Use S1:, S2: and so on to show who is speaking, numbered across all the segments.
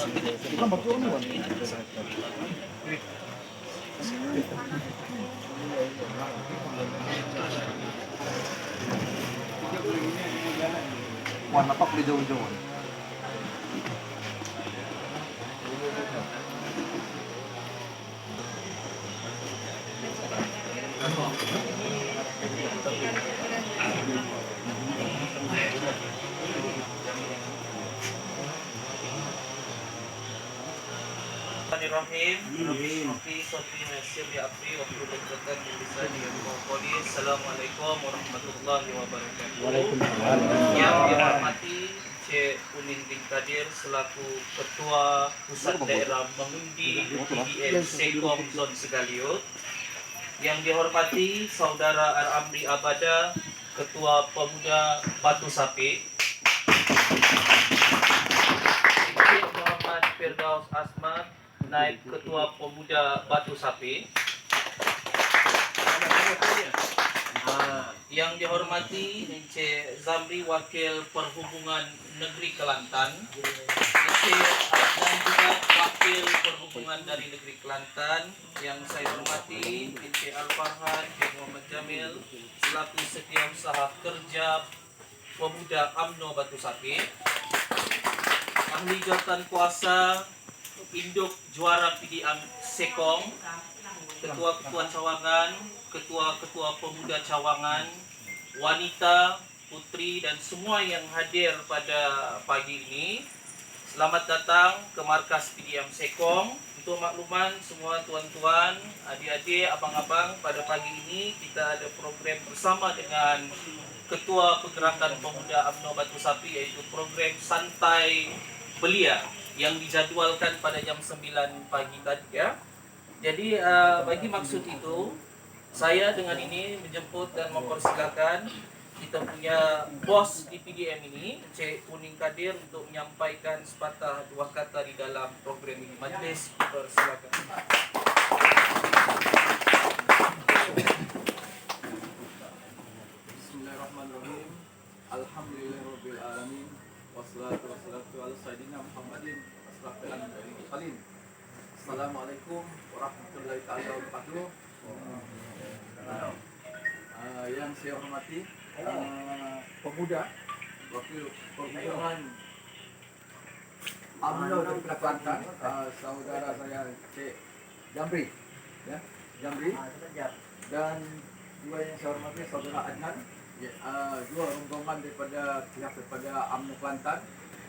S1: Ilang betul nih, Bang? Warna apa beli jauh-jauh?
S2: Assalamualaikum warahmatullahi wabarakatuh.
S1: Waalaikumsalam.
S2: Yang dihormati Cik Unin bin Kadir selaku Ketua Pusat Daerah Mengundi PDM Sekom Zon Segaliut. Yang dihormati Saudara Amri Abada, Ketua Pemuda Batu Sapi. Cik Muhammad Firdaus Asmat, Naib Ketua Pemuda Batu Sapi. Yang dihormati Encik Zamri, Wakil Perhubungan Negeri Kelantan, dan juga Wakil Perhubungan dari Negeri Kelantan. Yang saya hormati Encik Al-Farhan bin Muhammad Jamil selaku Setiausaha Kerja Pemuda UMNO Batu Sapi. Ahli Jawatan Kuasa Induk Juara PDM Sekong, Ketua-Ketua Cawangan, Ketua-Ketua Pemuda Cawangan, wanita, putri dan semua yang hadir pada pagi ini. Selamat datang ke markas PDM Sekong. Untuk makluman semua tuan-tuan, adik-adik, abang-abang, pada pagi ini kita ada program bersama dengan Ketua Pergerakan Pemuda UMNO Batu Sapi, yaitu program Santai Belia yang dijadualkan pada jam 9 pagi tadi ya. Jadi bagi maksud itu, saya dengan ini menjemput dan mempersilakan kita punya bos di PDM ini, Cik Unin Kadir, untuk menyampaikan sepatah dua kata di dalam program ini. Majlis dipersilakan.
S3: Bismillahirrahmanirrahim. Alhamdulillahirabbil alamin. Wassalatu wassalamu ala sayyidina Muhammadin asrafil anbiya'i wal mursalin. Assalamualaikum warahmatullahi taala wabarakatuh. Yang saya hormati pemuda wakil perhubungan UMNO dari Kelantan, saudara saya Cik Jamri, ya, Jamri, dan juga yang saya hormati saudara Adnan, dua rombongan daripada UMNO Kelantan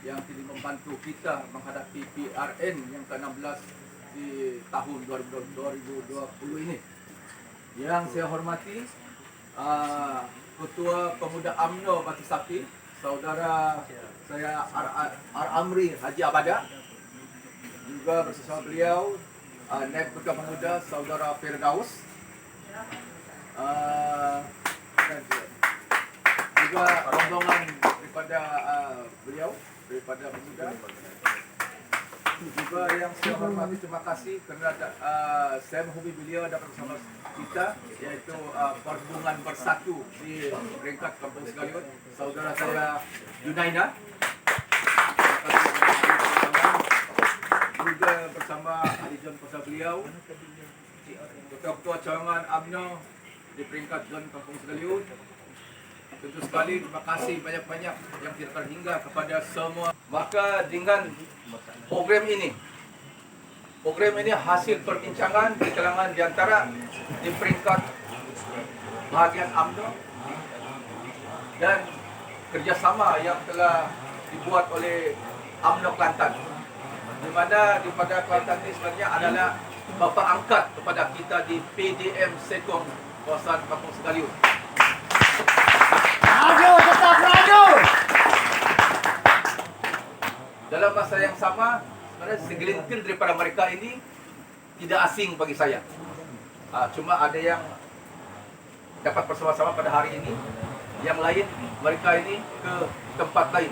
S3: yang kini membantu kita menghadapi PRN yang ke-16 di tahun 2020 ini. Yang saya hormati Ketua Pemuda UMNO Batu Sapi, saudara saya Amri Haji Abada, juga bersama beliau Naib Ketua Pemuda saudara Firdaus, dan juga rombongan daripada beliau daripada pemuda. Juga yang saya hormati, terima kasih kerana saya menghubungi beliau dapat bersama kita, yaitu Perhubungan Bersatu di peringkat Kampung Segaliut, saudara saya Junaina. Juga bersama ahli Zon Kuasa beliau, Ketua-Ketua Cawangan UMNO di peringkat Zon Kampung Segaliut. Tentu sekali terima kasih banyak-banyak yang tidak terhingga kepada semua. Maka dengan program ini hasil perbincangan di kalangan di antara di peringkat bahagian UMNO dan kerjasama yang telah dibuat oleh UMNO Kelantan, di mana daripada Kelantan ini sebenarnya adalah bapa angkat kepada kita di PDM Sekong kawasan Kampung Segaliut.
S1: Tetap maju.
S3: Dalam masa yang sama, sebenarnya segelintir daripada mereka ini tidak asing bagi saya. Cuma ada yang dapat bersama-sama pada hari ini, yang lain mereka ini ke tempat lain.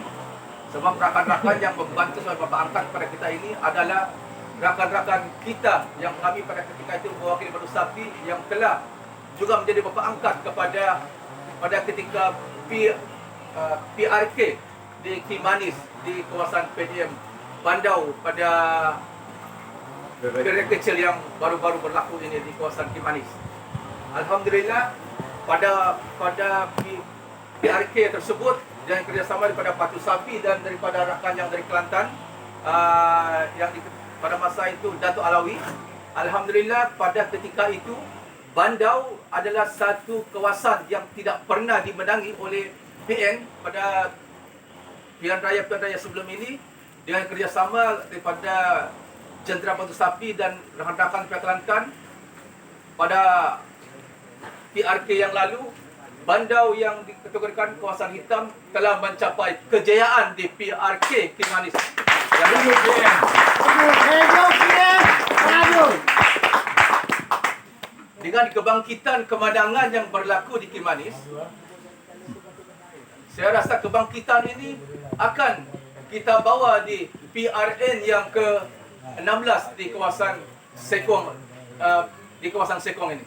S3: Sebab rakan-rakan yang membantu sebagai bapa angkat pada kita ini adalah rakan-rakan kita yang kami pada ketika itu mewakili Batu Sapi yang telah juga menjadi bapa angkat pada ketika PRK di Kimanis di kawasan PDM bandau pada gerai kecil yang baru-baru berlaku ini di kawasan Kimanis. Alhamdulillah pada PRK tersebut dan kerjasama daripada Batu Sapi dan daripada rakan yang dari Kelantan pada masa itu Datuk Alawi. Alhamdulillah pada ketika itu bandau adalah satu kawasan yang tidak pernah dimenangi oleh PN pada pilihan raya sebelum ini, dengan kerjasama daripada Jentera Batu Sapi dan rakan-rakan pihak Kelantan. Pada PRK yang lalu, bandau yang dikategorikan kawasan hitam telah mencapai kejayaan di PRK Kimanis. Dengan kebangkitan kemandangan yang berlaku di Kimanis, saya rasa kebangkitan ini akan kita bawa di PRN yang ke-16 di kawasan Sekong, ini.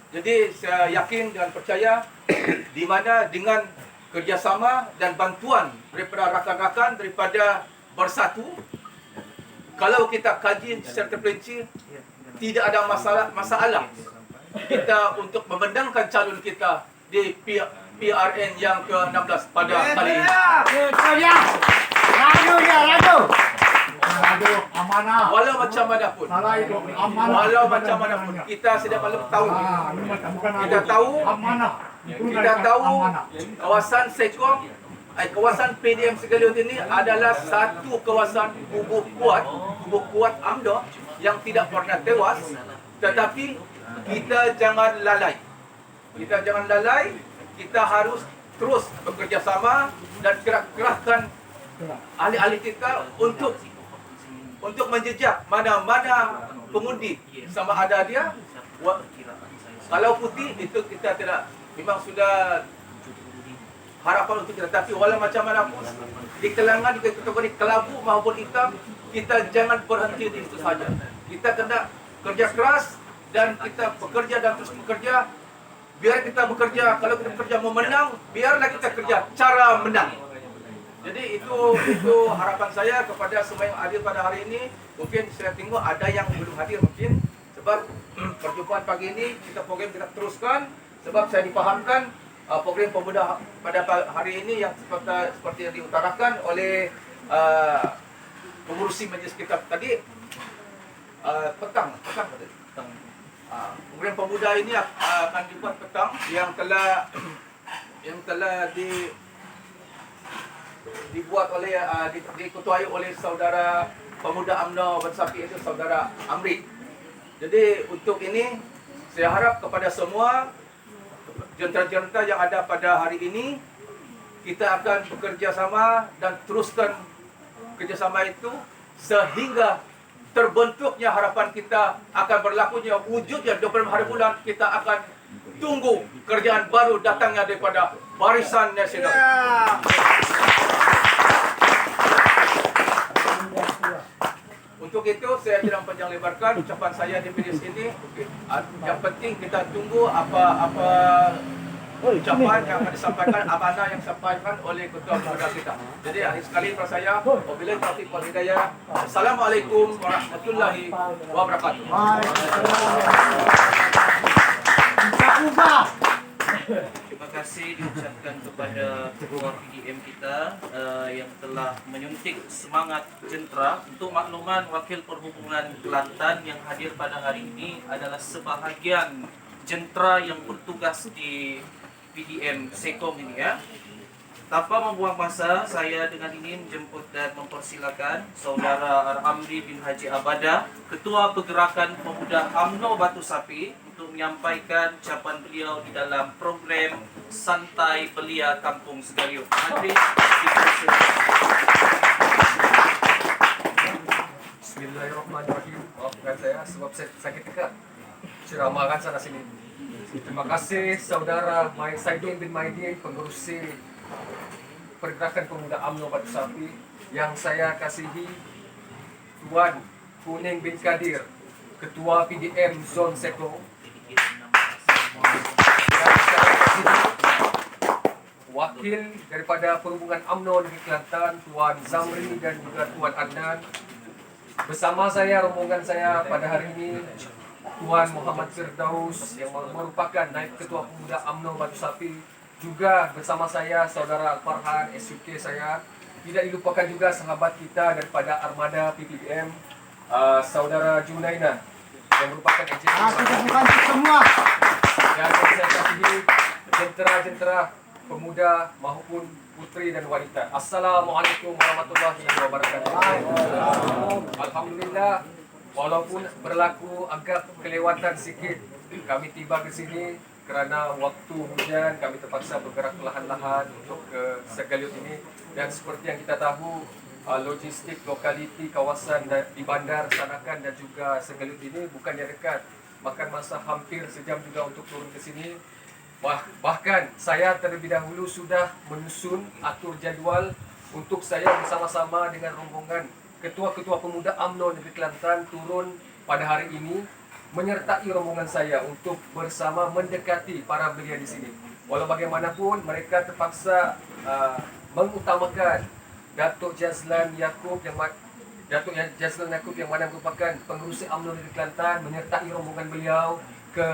S3: Jadi saya yakin dan percaya di mana dengan kerjasama dan bantuan daripada rakan-rakan daripada Bersatu, kalau kita kaji secara terperinci, tidak ada masalah kita untuk memandangkan calon kita di PRN yang ke-16 pada kali ini. Walau macam mana pun, kita sedia maklum tahu. Kita tahu kawasan Sekong, kawasan PDM Segaliut ini adalah satu kawasan kubu kuat UMNO yang tidak pernah tewas. Tetapi kita jangan lalai. Kita harus terus bekerjasama dan kerahkan ahli-ahli kita untuk menjejak mana-mana pengundi, sama ada dia kalau putih itu kita tidak, memang sudah harapan untuk kita. Tapi walau macam mana pun di kalangan di kategori kelabu maupun hitam, kita jangan berhenti di situ saja. Kita kena kerja keras dan kita bekerja dan terus bekerja. Biar kita bekerja, kalau kita bekerja mau menang, biarlah kita kerja cara menang. Jadi itu harapan saya kepada semua yang hadir pada hari ini. Mungkin saya tengok ada yang belum hadir mungkin, sebab perjumpaan pagi ini program kita teruskan, sebab saya dipahamkan program pemuda pada hari ini yang seperti yang diutarakan oleh pengurusi majlis kita tadi petang. Program pemuda ini akan dibuat petang yang telah dibuat oleh diketuai oleh saudara pemuda UMNO Batu Sapi, itu saudara Amri. Jadi untuk ini saya harap kepada semua jentera-jentera yang ada pada hari ini, kita akan bekerja sama dan teruskan kerjasama itu sehingga terbentuknya harapan kita, akan berlakunya wujudnya 25 hari bulan. Kita akan tunggu kerjaan baru datangnya daripada Barisan Nasional. Untuk itu saya tidak panjang lebarkan ucapan saya di video ini. Yang penting kita tunggu apa ucapan yang akan disampaikan, amanah yang disampaikan oleh ketua pemuda kita. Jadi akhir sekali kepada saya, wabillahi taufiq wal hidayah. Assalamualaikum warahmatullahi wabarakatuh.
S2: Terima kasih diucapkan kepada ketua PDM kita yang telah menyuntik semangat jentera. Untuk makluman, Wakil Perhubungan Kelantan yang hadir pada hari ini adalah sebahagian jentera yang bertugas di PDM Sekong ini ya. Tanpa membuang masa, saya dengan ini menjemput dan mempersilakan Saudara Amri bin Haji Abada, Ketua Pergerakan Pemuda UMNO Batu Sapi, untuk menyampaikan ucapan beliau di dalam program Santai Belia Kampung Segariut. Amri,
S4: Bismillahirrahmanirrahim. Maafkan saya sebab saya sakit dekat. Ceramahkan sana sini. Terima kasih saudara Saidin bin Maidin, pengurusi Pergerakan Pemuda UMNO Batu Sapi, yang saya kasihi Tuan Kuning bin Kadir, Ketua PDM Zon Sekong, dan saya kasihi wakil daripada Perhubungan UMNO Negeri Kelantan, Tuan Zamri dan juga Tuan Adnan. Bersama saya, rombongan saya pada hari ini, Tuan Muhammad Firdaus yang merupakan Naib Ketua Pemuda UMNO Batu Sapi. Juga bersama saya, Saudara Al-Farhan, SUK saya. Tidak dilupakan juga sahabat kita daripada Armada PPBM, Saudara Junaina yang merupakan engineer.
S1: Kita bukan semua.
S4: Dan saya kasihi jentera-jentera pemuda maupun putri dan wanita. Assalamualaikum warahmatullahi wabarakatuh. Alhamdulillah, walaupun berlaku agak kelewatan sikit, kami tiba ke sini kerana waktu hujan, kami terpaksa bergerak perlahan-lahan untuk ke Segalut ini. Dan seperti yang kita tahu, logistik lokaliti kawasan di bandar Sanakan dan juga Segalut ini bukannya dekat, makan masa hampir sejam juga untuk turun ke sini. Bahkan saya terlebih dahulu sudah menyusun atur jadual untuk saya bersama-sama dengan rombongan ketua-ketua pemuda UMNO Negeri Kelantan turun pada hari ini menyertai rombongan saya untuk bersama mendekati para belia di sini. Walau bagaimanapun mereka terpaksa mengutamakan Datuk Jazlan Yaakob yang mana merupakan pengerusi UMNO Negeri Kelantan menyertai rombongan beliau ke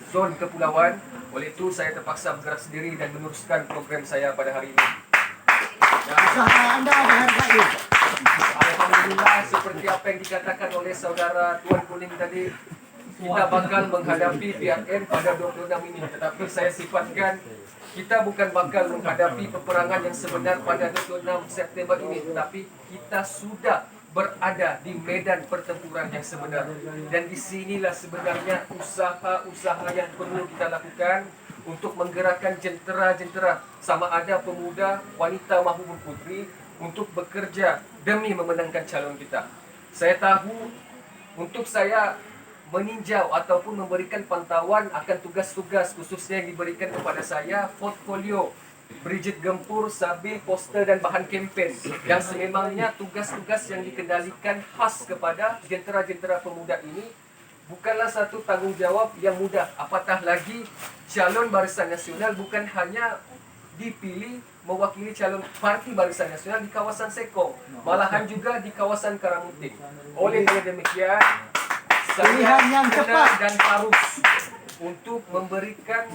S4: zon kepulauan. Oleh itu saya terpaksa bergerak sendiri dan meneruskan program saya pada hari ini.
S1: Usaha anda dihargai.
S4: Alhamdulillah, seperti apa yang dikatakan oleh saudara Tuan Kuning tadi, kita bakal menghadapi PRN pada 26 ini. Tetapi saya sifatkan kita bukan bakal menghadapi peperangan yang sebenar pada 26 September ini, tetapi kita sudah berada di medan pertempuran yang sebenar. Dan disinilah sebenarnya usaha-usaha yang perlu kita lakukan untuk menggerakkan jentera-jentera, sama ada pemuda, wanita maupun putri, untuk bekerja demi memenangkan calon kita. Saya tahu untuk saya meninjau ataupun memberikan pantauan akan tugas-tugas khususnya yang diberikan kepada saya, portfolio Bridget Gempur, sabi, poster dan bahan kempen yang sememangnya tugas-tugas yang dikendalikan khas kepada jentera-jentera pemuda ini bukanlah satu tanggungjawab yang mudah. Apatah lagi calon Barisan Nasional bukan hanya dipilih mewakili calon parti Barisan Nasional di kawasan Sekong, malahan juga di kawasan Karamuting. Oleh demikian,
S1: Pilihan yang
S4: saya
S1: tepat
S4: dan harus untuk memberikan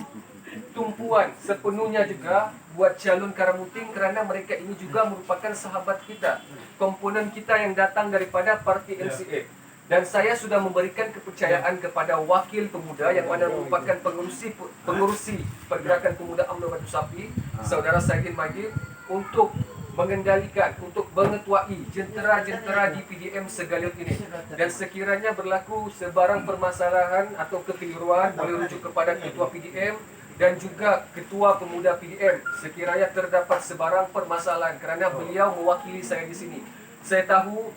S4: tumpuan sepenuhnya juga buat calon Karamuting kerana mereka ini juga merupakan sahabat kita, komponen kita yang datang daripada parti MCA. Dan saya sudah memberikan kepercayaan kepada wakil pemuda yang mana merupakan pengurusi pergerakan pemuda UMNO Batu Sapi, Saudara Saidin Magid, untuk mengendalikan, untuk mengetuai jentera-jentera di PDM Segalut ini. Dan sekiranya berlaku sebarang permasalahan atau kekeliruan, boleh rujuk kepada Ketua PDM dan juga Ketua Pemuda PDM sekiranya terdapat sebarang permasalahan kerana beliau mewakili saya di sini. Saya tahu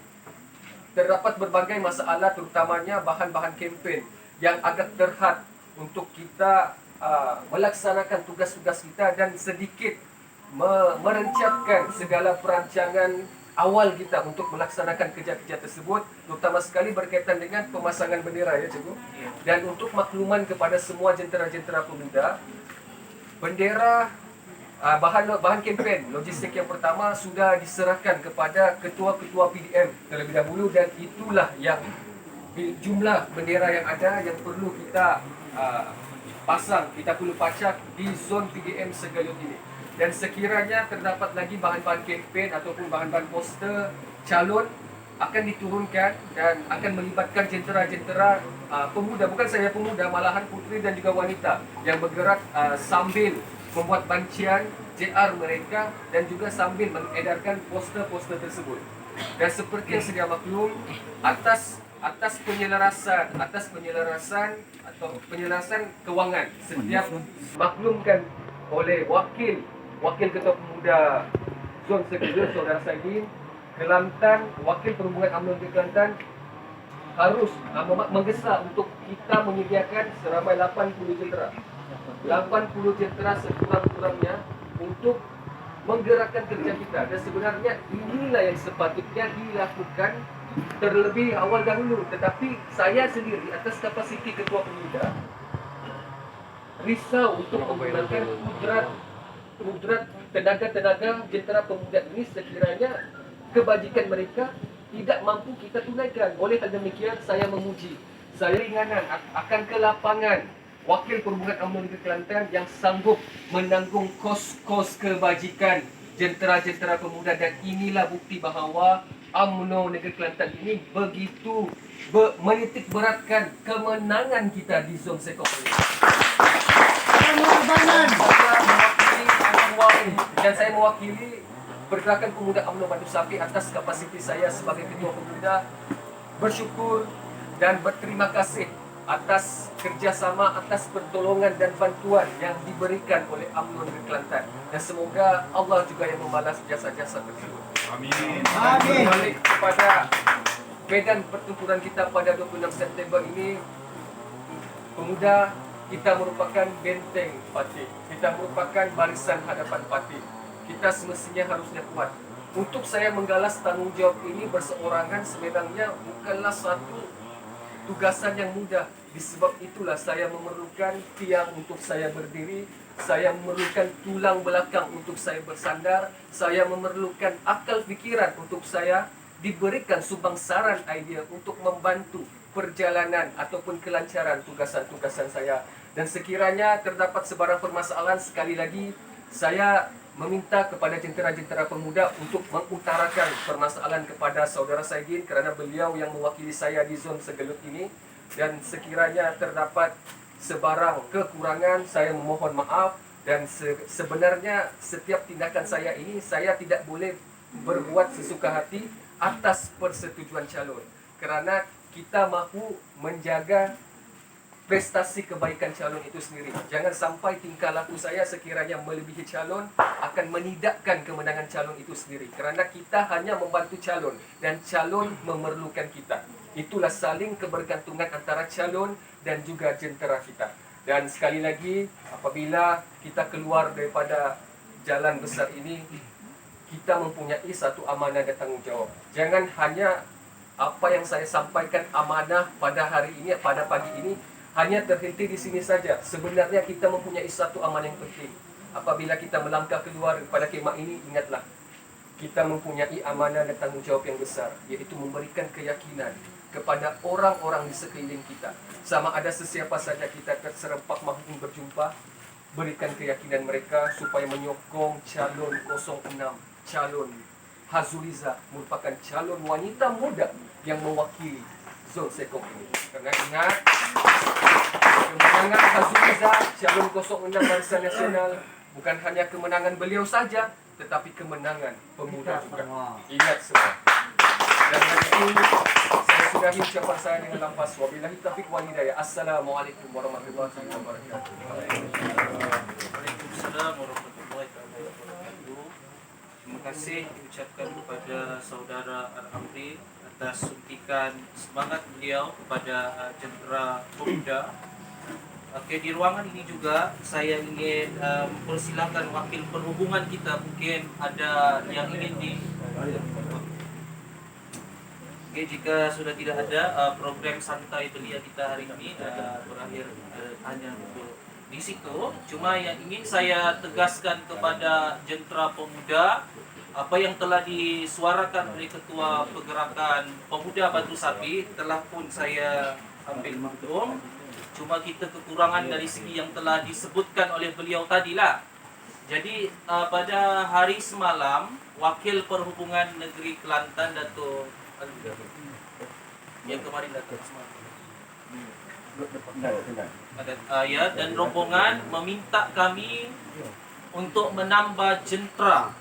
S4: terdapat berbagai masalah, terutamanya bahan-bahan kempen yang agak terhad untuk kita melaksanakan tugas-tugas kita dan sedikit merencapkan segala perancangan awal kita untuk melaksanakan kerja-kerja tersebut, terutama sekali berkaitan dengan pemasangan bendera, ya Cikgu. Dan untuk makluman kepada semua jentera-jentera pemuda, bendera, bahan kempen, logistik yang pertama sudah diserahkan kepada ketua-ketua PDM terlebih dahulu, dan itulah yang jumlah bendera yang ada yang perlu kita pasang, kita perlu pacak di zon PDM Segalut ini. Dan sekiranya terdapat lagi bahan-bahan kempen ataupun bahan-bahan poster calon, akan diturunkan dan akan melibatkan jentera-jentera pemuda, bukan saja pemuda, malahan putri dan juga wanita yang bergerak sambil membuat bancian JR mereka dan juga sambil mengedarkan poster-poster tersebut. Dan seperti yang sedia maklum, atas penyelarasan atau penyelarasan kewangan setiap maklumkan oleh wakil Ketua Pemuda Zon Segalut, Saudara Saidin, Kelantan, wakil Perhubungan UMNO di Kelantan harus menggesa untuk kita menyediakan seramai 80 jentera. 80 jentera sekurang-kurangnya untuk menggerakkan kerja kita. Dan sebenarnya inilah yang sepatutnya dilakukan terlebih awal dahulu. Tetapi saya sendiri atas kapasiti Ketua Pemuda risau untuk menggunakan kudrat mudarat tenaga-tenaga jentera pemuda ini sekiranya kebajikan mereka tidak mampu kita tunaikan. Oleh hal demikian saya memuji, saya ringanan akan ke lapangan Wakil Perhubungan UMNO Negeri Kelantan yang sanggup menanggung kos-kos kebajikan jentera-jentera pemuda, dan inilah bukti bahawa UMNO Negeri Kelantan ini begitu menitik beratkan kemenangan kita di zon Sekop ini.
S1: Pengorbanan.
S4: Dan saya mewakili Pergerakan Pemuda UMNO Batu Sapi atas kapasiti saya sebagai Ketua Pemuda bersyukur dan berterima kasih atas kerjasama, atas pertolongan dan bantuan yang diberikan oleh UMNO Negeri Kelantan, dan semoga Allah juga yang membalas jasa-jasa tersebut.
S3: Amin.
S1: Amin.
S4: Balik kepada medan pertempuran kita pada 26 September ini, pemuda kita merupakan benteng Fatih, kita merupakan barisan hadapan Fatih. Kita semestinya harusnya kuat. Untuk saya menggalas tanggungjawab ini berseorangan sebenarnya bukanlah satu tugasan yang mudah. Disebab itulah saya memerlukan tiang untuk saya berdiri, saya memerlukan tulang belakang untuk saya bersandar, saya memerlukan akal fikiran untuk saya diberikan sumangsaran idea untuk membantu perjalanan ataupun kelancaran tugasan-tugasan saya. Dan sekiranya terdapat sebarang permasalahan, sekali lagi saya meminta kepada jentera-jentera pemuda untuk mengutarakan permasalahan kepada saudara Saidin, kerana beliau yang mewakili saya di zon Segelut ini. Dan sekiranya terdapat sebarang kekurangan, saya memohon maaf. Dan sebenarnya setiap tindakan saya ini, saya tidak boleh berbuat sesuka hati atas persetujuan calon, kerana kita mahu menjaga prestasi kebaikan calon itu sendiri. Jangan sampai tingkah laku saya sekiranya melebihi calon akan menidakkan kemenangan calon itu sendiri, kerana kita hanya membantu calon dan calon memerlukan kita. Itulah saling kebergantungan antara calon dan juga jentera kita. Dan sekali lagi, apabila kita keluar daripada jalan besar ini, kita mempunyai satu amanah dan tanggungjawab. Jangan hanya apa yang saya sampaikan amanah pada hari ini, pada pagi ini, hanya terhenti di sini saja. Sebenarnya kita mempunyai satu amanah yang penting. Apabila kita melangkah keluar daripada kemah ini, ingatlah, kita mempunyai amanah dan tanggungjawab yang besar, iaitu memberikan keyakinan kepada orang-orang di sekeliling kita. Sama ada sesiapa saja kita terserempak mahu berjumpa, berikan keyakinan mereka supaya menyokong calon 06, calon Hazuliza, merupakan calon wanita muda yang mewakili zon Sekop ini. Karena ingat, kemenangan Hazuliza, calon 06 Barisan Nasional, bukan hanya kemenangan beliau saja, tetapi kemenangan pemuda juga. Ingat semua. Dan hari ini saya sudahi ucapan saya dengan lafaz wabillahi taufiq wal hidayah. Assalamualaikum warahmatullahi wabarakatuh.
S2: Waalaikumsalam warahmatullahi wabarakatuh. Terima kasih diucapkan kepada saudara Ar-Amri atas suntikan semangat beliau kepada jentera pemuda. Oke, di ruangan ini juga saya ingin mempersilahkan wakil perhubungan kita, mungkin ada yang ingin di. Oke, jika sudah tidak ada, program santai belia kita hari ini berakhir hanya di situ. Cuma yang ingin saya tegaskan kepada jentera pemuda, apa yang telah disuarakan oleh Ketua Pergerakan Pemuda Batu Sapi telah pun saya ambil maklum. Cuma kita kekurangan dari segi yang telah disebutkan oleh beliau tadilah. Jadi pada hari semalam, Wakil Perhubungan Negeri Kelantan Dato' yang kemarin datang semalam, dan rombongan meminta kami untuk menambah jentera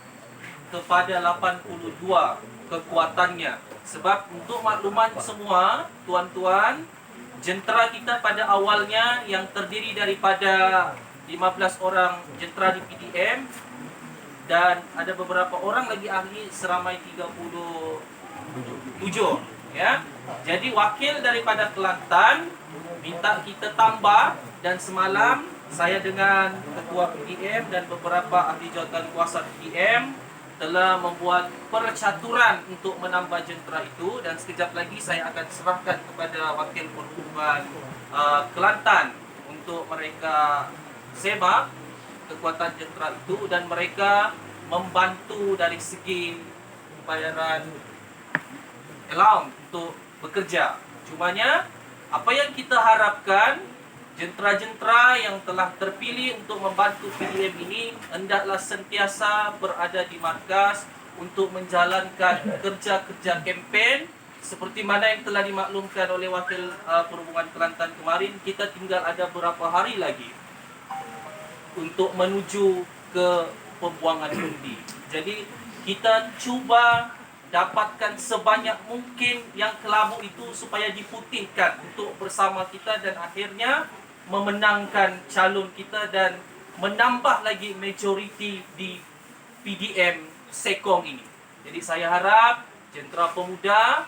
S2: kepada 82 kekuatannya. Sebab untuk makluman semua, tuan-tuan, jentera kita pada awalnya yang terdiri daripada 15 orang jentera di PDM, dan ada beberapa orang lagi ahli seramai 37, ya. Jadi wakil daripada Kelantan minta kita tambah, dan semalam saya dengan Ketua PDM dan beberapa ahli jawatan kuasa PDM telah membuat percaturan untuk menambah jentera itu, dan sekejap lagi saya akan serahkan kepada Wakil Perhubungan Kelantan untuk mereka semak. kekuatan jentera itu, dan mereka membantu dari segi bayaran allowance untuk bekerja. Cumanya apa yang kita harapkan, jentera-jentera yang telah terpilih untuk membantu PDM ini hendaklah sentiasa berada di markas untuk menjalankan kerja-kerja kempen seperti mana yang telah dimaklumkan oleh Wakil Perhubungan Kelantan kemarin. Kita tinggal ada beberapa hari lagi untuk menuju ke pembuangan undi. Jadi kita cuba dapatkan sebanyak mungkin yang kelabu itu supaya diputihkan untuk bersama kita dan akhirnya memenangkan calon kita dan menambah lagi majoriti di PDM Sekong ini. Jadi saya harap jentera pemuda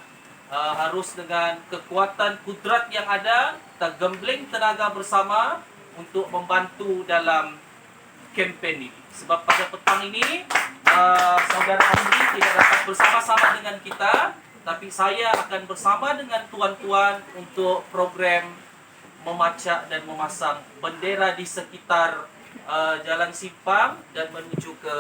S2: harus dengan kekuatan kudrat yang ada, kita gembling tenaga bersama untuk membantu dalam kempen ini. Sebab pada petang ini saudara Andri tidak dapat bersama-sama dengan kita, tapi saya akan bersama dengan tuan-tuan untuk program memacak dan memasang bendera di sekitar Jalan Simpang dan menuju ke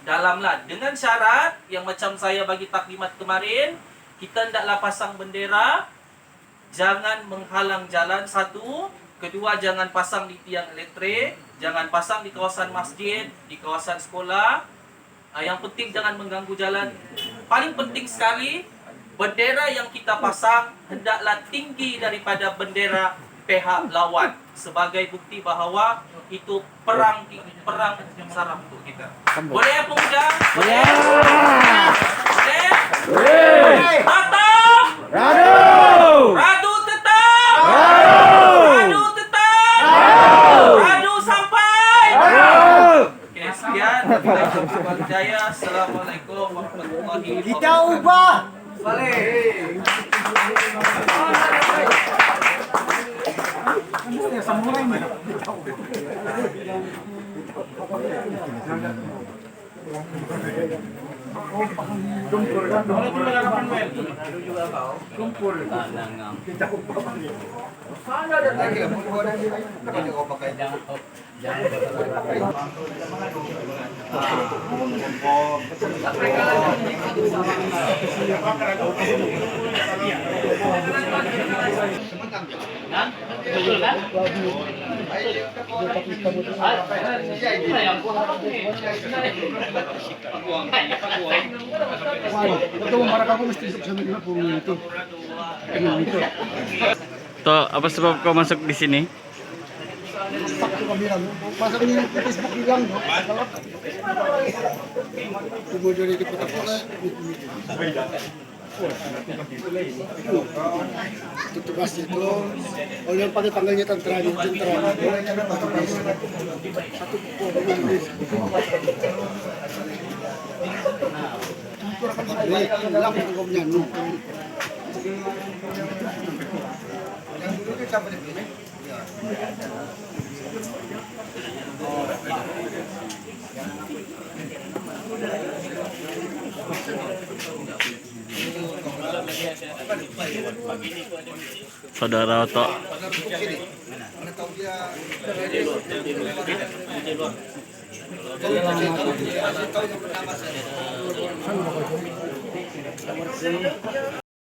S2: dalam lah. Dengan syarat yang macam saya bagi taklimat kemarin, kita hendaklah pasang bendera, jangan menghalang jalan satu. Kedua, jangan pasang di tiang elektrik, jangan pasang di kawasan masjid, di kawasan sekolah. Yang penting jangan mengganggu jalan. Paling penting sekali, bendera yang kita pasang hendaklah tinggi daripada bendera pihak lawan sebagai bukti bahawa itu perang saraf untuk kita. Boleh pemuda? Boleh? Boleh?
S1: Boleh.
S2: Tetap!
S1: Radu!
S2: Radu tetap! Radu tetap! Radu sampai! Okey, sekian. Jaya. Assalamualaikum warahmatullahi wabarakatuh.
S1: Kita ubah. Ini samurai ni.
S5: Toh, apa sebab kau masuk di sini?
S1: Masuk di Facebook bilang, kemudian di itu pasti itu oleh yang pada tanggalnya tentara satu
S5: Saudara Oto.